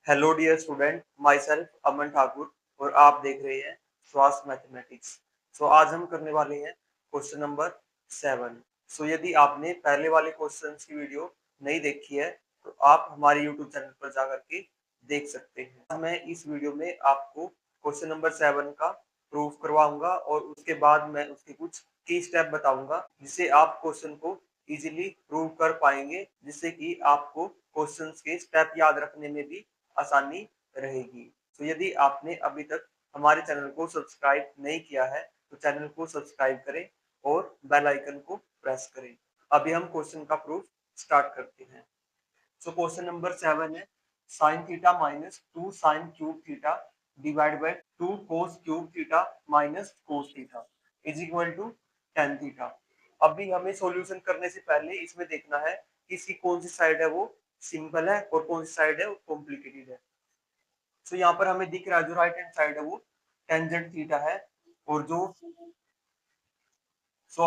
Hello dear student, myself Aman Thakur और आप देख रहे हैं स्वास्थ्य मैथमेटिक्स। आज हम करने वाले हैं क्वेश्चन नंबर 7। यदि आपने पहले वाले क्वेश्चन की वीडियो नहीं देखी है तो आप हमारे यूट्यूब चैनल पर जाकर के देख सकते हैं। मैं इस वीडियो में आपको क्वेश्चन नंबर 7 का प्रूफ करवाऊंगा और उसके बाद मैं उसके कुछ की स्टेप बताऊंगा जिससे आप क्वेश्चन को इजीली प्रूव कर पाएंगे, जिससे कि आपको क्वेश्चंस के स्टेप याद रखने में भी आसानी रहेगी। यदि आपने अभी तक हमारे चैनल को सब्सक्राइब नहीं किया है तो चैनल को सब्सक्राइब करें और बेल आइकन को प्रेस करें। अभी हम क्वेश्चन का प्रूफ स्टार्ट करते हैं। क्वेश्चन नंबर 7 है sin theta minus 2 sin cube theta divide by 2 cos cube theta minus cos theta is equal to tan theta. अभी हमें सॉल्यूशन करने से पहले इसमें देखना है कि इसकी कौन सी साइड है वो सिंपल है और कौन सी साइड है वो कॉम्प्लिकेटेड है। यहाँ पर हमें दिख रहा है जो राइट हैंड साइड है वो टेंजेंट थीटा है और जो सो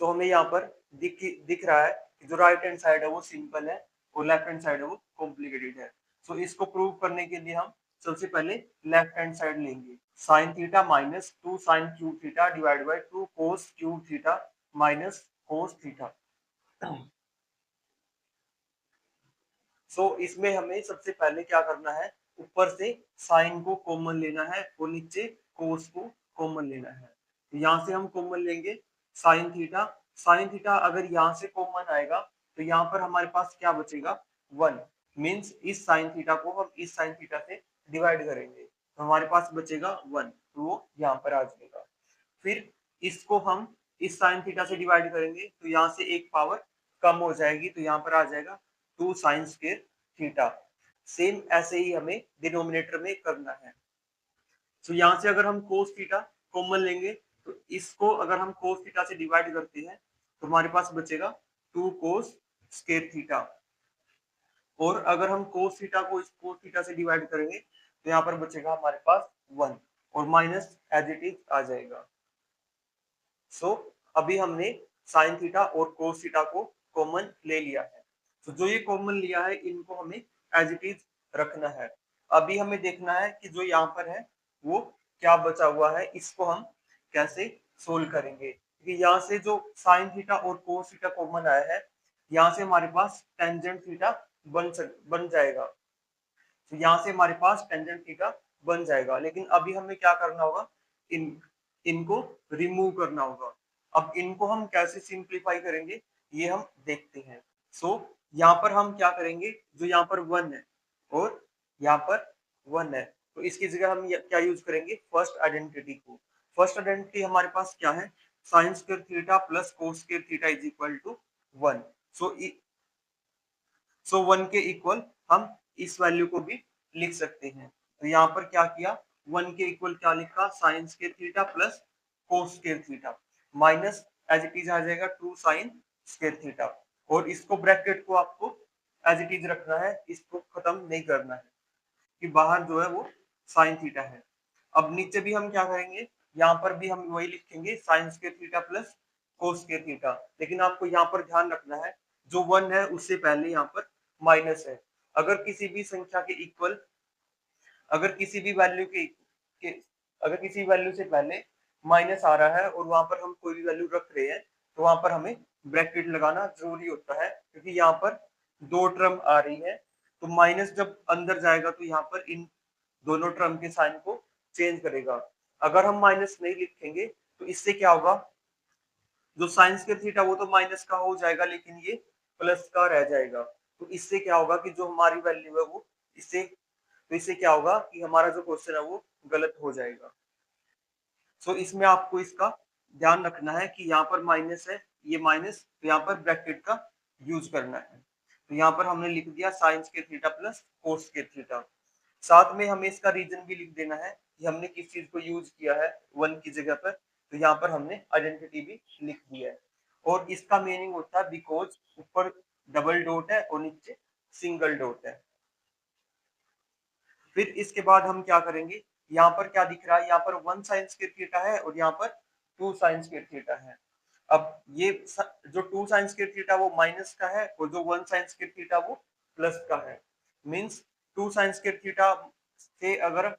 हमें यहाँ पर दिख रहा है कि जो राइट हैंड साइड है वो सिंपल है और लेफ्ट हैंड साइड है वो कॉम्प्लिकेटेड है। इसको प्रूव करने के लिए हम सबसे पहले लेफ्ट हैंड साइड लेंगे। Sine theta minus 2 sine cube theta divide by 2 cos cube theta minus cos theta. इसमें हमें सबसे पहले क्या करना है, ऊपर से साइन को कॉमन लेना है और नीचे कोस को कॉमन लेना है। यहाँ से हम कॉमन लेंगे साइन थीटा। साइन थीटा अगर यहाँ से कॉमन आएगा तो यहाँ पर हमारे पास क्या बचेगा 1। मीन्स इस साइन थीटा को हम इस साइन थीटा से डिवाइड करेंगे तो हमारे पास बचेगा 1, तो वो यहाँ पर आ जाएगा। फिर इसको हम इस साइन थीटा से डिवाइड करेंगे तो यहाँ से एक पावर कम हो जाएगी तो यहाँ पर आ जाएगा 2 साइन स्क्वायर थीटा। सेम ऐसे ही हमें डिनोमिनेटर में करना है। यहाँ से अगर हम कोस थीटा कॉमन लेंगे तो इसको अगर हम कोस थीटा से डिवाइड करते हैं तो हमारे पास बचेगा 2 कोस स्क्वायर थीटा। और अगर हम कोस थीटा को इस कोस थीटा से डिवाइड करेंगे तो यहाँ पर बचेगा हमारे पास 1 और माइनस एज इट इज आ जाएगा। अभी हमने साइन थीटा और कोस थीटा को कॉमन ले लिया है। जो ये कॉमन लिया है इनको हमें एज इट इज रखना है। अभी हमें देखना है कि जो यहाँ पर है वो क्या बचा हुआ है, इसको हम कैसे सोल्व करेंगे। क्योंकि यहाँ से जो साइन थीटा और कोस थीटा कॉमन आया है, यहाँ से हमारे पास टेंजेंट थीटा बन जाएगा। यहाँ से हमारे पास टेंजेंट थीटा बन जाएगा। लेकिन अभी हमें क्या करना होगा, इनको रिमूव करना होगा। अब इनको हम कैसे सिंप्लीफाई करेंगे ये हम देखते हैं। यहाँ पर हम क्या करेंगे, जो यहाँ पर 1 है और यहाँ पर 1 है तो इसकी जगह हम क्या यूज करेंगे, फर्स्ट आइडेंटिटी को। फर्स्ट आइडेंटिटी हमारे पास क्या है, sine square theta plus cos square theta is equal to 1। So 1 के इक्वल हम इस वैल्यू को भी लिख सकते हैं। तो यहाँ पर क्या किया, 1 के इक्वल क्या लिखा, sine square theta plus cos square theta minus as it is आ जाएगा 2 साइन स्क्वायर थीटा। और इसको ब्रैकेट को आपको एज इट इज रखना है, इसको खत्म नहीं करना है कि बाहर जो है वो साइन थीटा है। अब नीचे भी हम क्या करेंगे, यहाँ पर भी हम वही लिखेंगे sign square theta plus cos square theta. लेकिन आपको यहाँ पर ध्यान रखना है जो 1 है उससे पहले यहाँ पर माइनस है। अगर किसी भी संख्या के इक्वल, अगर किसी भी वैल्यू के अगर किसी वैल्यू से पहले माइनस आ रहा है और वहां पर हम कोई भी वैल्यू रख रहे हैं तो वहां पर हमें ब्रैकेट लगाना जरूरी होता है, क्योंकि यहाँ पर दो टर्म आ रही है तो माइनस जब अंदर जाएगा तो यहाँ पर इन दोनों टर्म के साइन को चेंज करेगा। अगर हम माइनस नहीं लिखेंगे तो इससे क्या होगा, जो साइंस के थीटा वो तो माइनस का हो जाएगा लेकिन ये प्लस का रह जाएगा। तो इससे क्या होगा कि जो हमारी वैल्यू है वो इससे क्या होगा कि हमारा जो क्वेश्चन है वो गलत हो जाएगा। इसमें आपको इसका ध्यान रखना है कि यहाँ पर माइनस है, ये माइनस, तो यहाँ पर ब्रैकेट का यूज करना है। तो यहाँ पर हमने लिख दिया साइंस के थीटा प्लस कोस के थीटा। साथ में हमें इसका रीजन भी लिख देना है कि हमने किस चीज को यूज किया है 1 की जगह पर। तो यहाँ पर हमने आइडेंटिटी भी लिख दिया है और इसका मीनिंग होता है बिकॉज ऊपर डबल डॉट है और नीचे सिंगल डॉट है। फिर इसके बाद हम क्या करेंगे, यहाँ पर क्या दिख रहा है, यहाँ पर 1 साइन स्क्वायर थीटा है और यहाँ पर 2 साइन स्क्वायर थीटा है। अब ये जो 2 साइन स्क्वायर थीटा वो माइनस का है और जो 1 साइन स्क्वायर थीटा वो प्लस का है। मींस 2 साइन स्क्वायर थीटा से अगर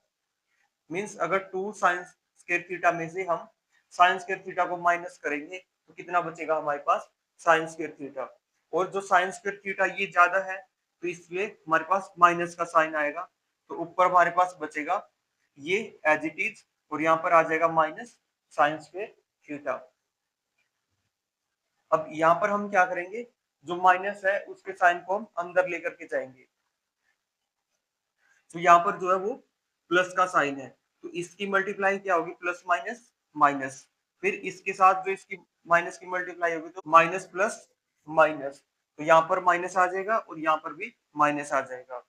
मीन्स अगर 2 साइन स्क्वायर थीटा में से हम साइन स्क्वायर थीटा को माइनस करेंगे तो कितना बचेगा हमारे पास साइन स्क्वायर थीटा। और जो साइन स्क्वायर थीटा ये ज्यादा है तो इसलिए हमारे पास माइनस का साइन आएगा। तो ऊपर हमारे पास बचेगा ये एज इट इज और यहाँ पर आ जाएगा माइनस साइन स्क्वायर थीटा। अब यहाँ पर हम क्या करेंगे, जो माइनस है उसके साइन को हम अंदर लेकर के जाएंगे। तो यहाँ पर जो है वो प्लस का साइन है तो इसकी मल्टीप्लाई क्या होगी, प्लस माइनस माइनस, फिर इसके साथ जो इसकी माइनस की मल्टीप्लाई होगी तो माइनस प्लस माइनस, तो यहाँ पर माइनस आ जाएगा और यहाँ पर भी माइनस आ जाएगा।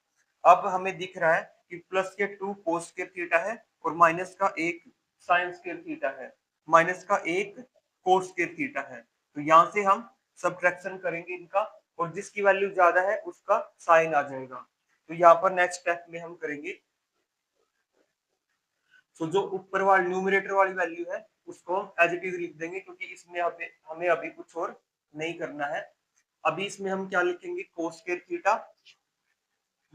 अब हमें दिख रहा है कि प्लस के 2 कोस के थीटा है और माइनस का 1 साइन स्क्वायर थीटा है, माइनस का 1 कोस के थीटा है। तो यहाँ से हम सब्ट्रैक्शन करेंगे इनका और जिसकी वैल्यू ज्यादा है उसका साइन आ जाएगा। तो यहाँ पर नेक्स्ट स्टेप में हम करेंगे, तो जो ऊपर वाली न्यूमरेटर वाली वैल्यू है उसको हम एज इट इज लिख देंगे क्योंकि इसमें हमें अभी कुछ और नहीं करना है। अभी इसमें हम क्या लिखेंगे, कोस स्क्वायर थीटा,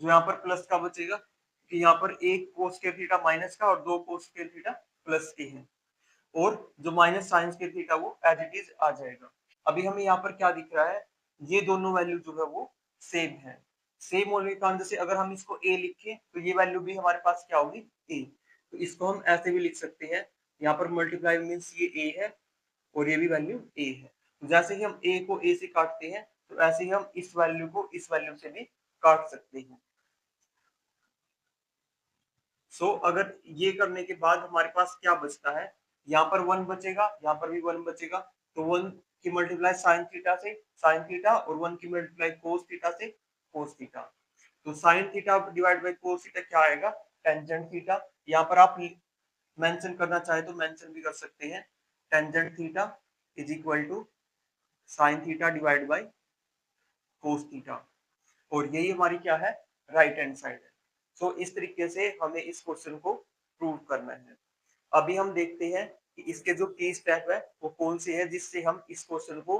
जो यहाँ पर प्लस का बचेगा कि यहाँ पर एक कोस स्क्वायर थीटा माइनस का और 2 कोस स्क्वायर थीटा प्लस के हैं और जो माइनस साइन स्क्वायर थीटा वो एज इट इज आ जाएगा। अभी हमें यहाँ पर क्या दिख रहा है, ये दोनों वैल्यू जो है वो सेम है। सेम होने के कारण जैसे अगर हम इसको a लिखें तो ये वैल्यू भी हमारे पास क्या होगी a, तो इसको हम ऐसे भी लिख सकते हैं, यहाँ पर मल्टीप्लाई मीन्स ये a है और ये भी वैल्यू a है। तो जैसे ही हम a को a से काटते हैं तो ऐसे ही हम इस वैल्यू को इस वैल्यू से भी काट सकते हैं। सो अगर ये करने के बाद हमारे पास क्या बचता है, यहाँ पर 1 बचेगा, यहाँ पर भी 1 बचेगा, तो 1 की मल्टीप्लाई साइन थीटा से साइन थीटा और 1 की मल्टीप्लाई कोस थीटा से कोस थीटा। तो sign theta divide by cos theta क्या आएगा, टेंजेंट थीटा। यहाँ पर आप मेंशन करना चाहे तो मेंशन भी कर सकते हैं, tangent theta is equal to sine theta divide by cos theta. और यही हमारी क्या है, राइट हैंड साइड है। सो इस तरीके से हमें इस क्वेश्चन को प्रूव करना है। अभी हम देखते हैं कि इसके जो की स्टेप है वो कौन से है जिससे हम इस क्वेश्चन को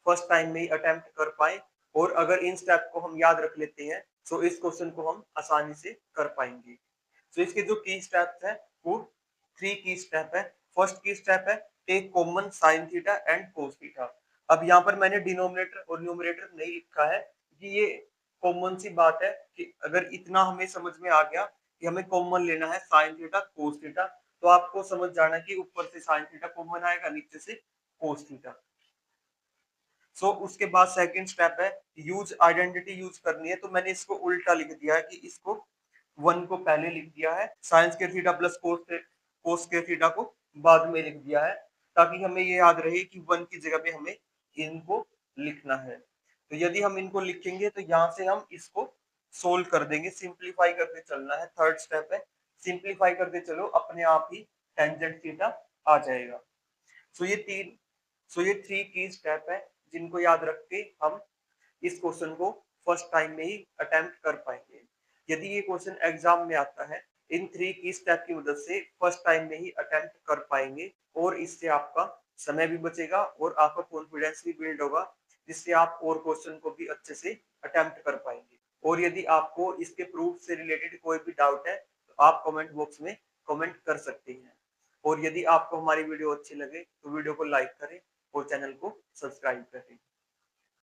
फर्स्ट टाइम में ही अटेम्प्ट कर पाए। और अगर इन स्टेप को हम याद रख लेते हैं तो इस क्वेश्चन को हम आसानी से कर पाएंगे। तो इसके जो की स्टेप्स है वो 3 की स्टेप है। फर्स्ट की स्टेप है take common sine theta and cos theta. अब यहाँ पर मैंने डिनोमिनेटर और न्यूमरेटर नहीं लिखा है कि ये कॉमन सी बात है कि अगर इतना हमें समझ में आ गया कि हमें कॉमन लेना है साइन थीटा कोस थीटा, तो आपको समझ जाना कि ऊपर से साइन थीटा कॉमन आएगा, नीचे से कोस थीटा। सो उसके बाद सेकंड स्टेप है यूज आइडेंटिटी यूज करनी है। तो मैंने इसको उल्टा लिख दिया है कि इसको 1 को पहले लिख दिया है, sine square theta plus cos square theta को बाद में लिख दिया है, ताकि हमें ये याद रहे कि 1 की जगह पे हमें इनको लिखना है। तो यदि हम इनको लिखेंगे तो यहाँ से हम इसको सोल्व कर देंगे, सिंप्लीफाई करके चलना है। थर्ड स्टेप है सिंप्लीफाई करके चलो, अपने आप ही टेंजेंट थीटा आ जाएगा। सो ये 3 की स्टेप है जिनको याद रख के हम इस क्वेश्चन को फर्स्ट टाइम में ही अटेम्प्ट कर पाएंगे। यदि ये क्वेश्चन एग्जाम में आता है, इन 3 की स्टेप की मदद से फर्स्ट टाइम में ही अटेम्प्ट कर पाएंगे और इससे आपका समय भी बचेगा और आपका कॉन्फिडेंस भी बिल्ड होगा, जिससे आप और क्वेश्चन को भी अच्छे से अटेम्प्ट कर पाएंगे। और यदि आपको इसके प्रूफ से रिलेटेड कोई भी डाउट है तो आप कमेंट बॉक्स में कमेंट कर सकते हैं। और यदि आपको हमारी वीडियो अच्छी लगे तो वीडियो को लाइक करें और चैनल को सब्सक्राइब करें।